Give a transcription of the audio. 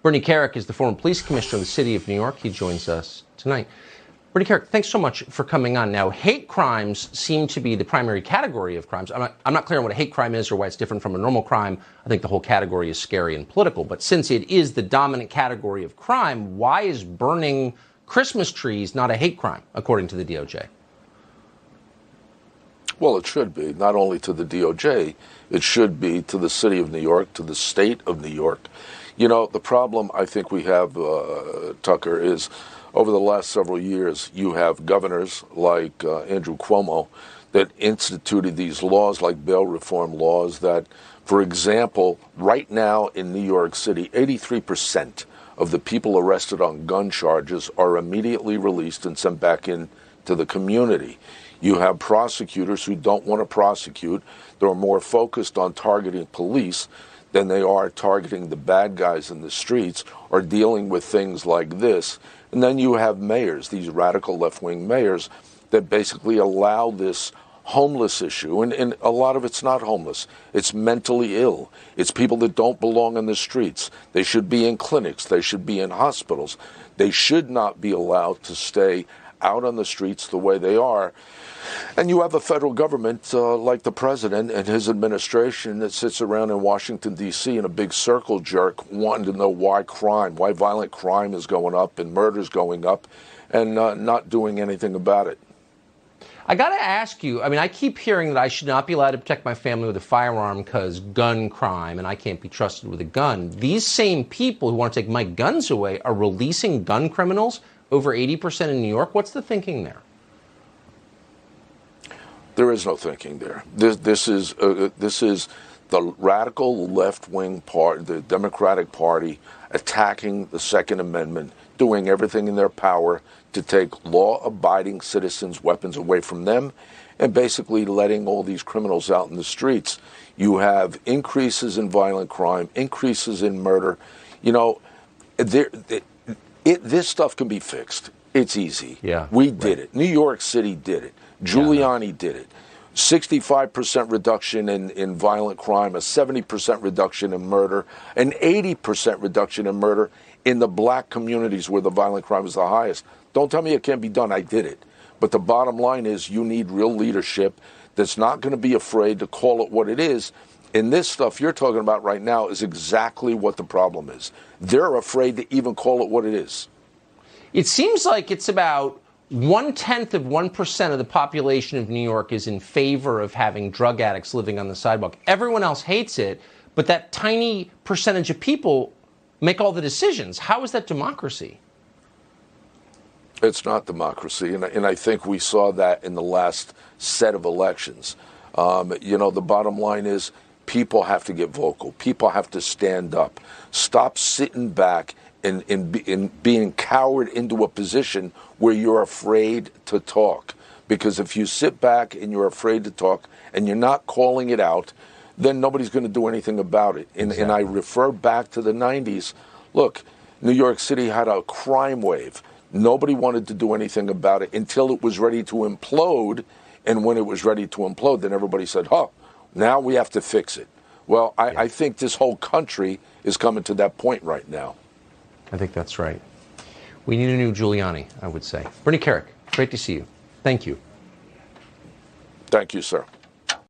Bernie Kerik is the former police commissioner of the city of New York. He joins us tonight. Bernie Kerik, thanks so much for coming on. Now, hate crimes seem to be the primary category of crimes. I'm not clear on what a hate crime is or why it's different from a normal crime. I think the whole category is scary and political. But since it is the dominant category of crime, why is burning Christmas trees not a hate crime, according to the DOJ? Well, it should be, not only to the DOJ, it should be to the city of New York, to the state of New York. You know, the problem I think we have, Tucker, is over the last several years, you have governors like Andrew Cuomo that instituted these laws like bail reform laws that, for example, right now in New York City, 83% of the people arrested on gun charges are immediately released and sent back into the community. You have prosecutors who don't want to prosecute. They're more focused on targeting police than they are targeting the bad guys in the streets or dealing with things like this. And then you have mayors, these radical left-wing mayors, that basically allow this homeless issue. And a lot of it's not homeless. It's mentally ill. It's people that don't belong in the streets. They should be in clinics. They should be in hospitals. They should not be allowed to stay out on the streets the way they are. And you have a federal government like the president and his administration that sits around in Washington, D.C. in a big circle jerk wanting to know why violent crime is going up and murder is going up and not doing anything about it. I got to ask you, I mean, I keep hearing that I should not be allowed to protect my family with a firearm because gun crime and I can't be trusted with a gun. These same people who want to take my guns away are releasing gun criminals, over 80% in New York. What's the thinking there? There is no thinking there. This is the radical left-wing part, the Democratic Party, attacking the Second Amendment, doing everything in their power to take law-abiding citizens' weapons away from them, and basically letting all these criminals out in the streets. You have increases in violent crime, increases in murder. You know, this stuff can be fixed. It's easy. Yeah, we did it. New York City did it. Giuliani did it. 65% reduction in violent crime, a 70% reduction in murder, an 80% reduction in murder in the black communities where the violent crime is the highest. Don't tell me it can't be done. I did it. But the bottom line is you need real leadership that's not going to be afraid to call it what it is. And this stuff you're talking about right now is exactly what the problem is. They're afraid to even call it what it is. It seems like it's about 0.1% of the population of New York is in favor of having drug addicts living on the sidewalk. Everyone else hates it, but that tiny percentage of people make all the decisions. How is that democracy? It's not democracy, and I think we saw that in the last set of elections. You know, the bottom line is people have to get vocal. People have to stand up. Stop sitting back and being cowered into a position where you're afraid to talk. Because if you sit back and you're afraid to talk and you're not calling it out, then nobody's going to do anything about it. And I refer back to the 90s. Look, New York City had a crime wave. Nobody wanted to do anything about it until it was ready to implode. And when it was ready to implode, then everybody said, oh, now we have to fix it. Well, I think this whole country is coming to that point right now. I think that's right. We need a new Giuliani, I would say. Bernie Kerik, great to see you. Thank you. Thank you, sir.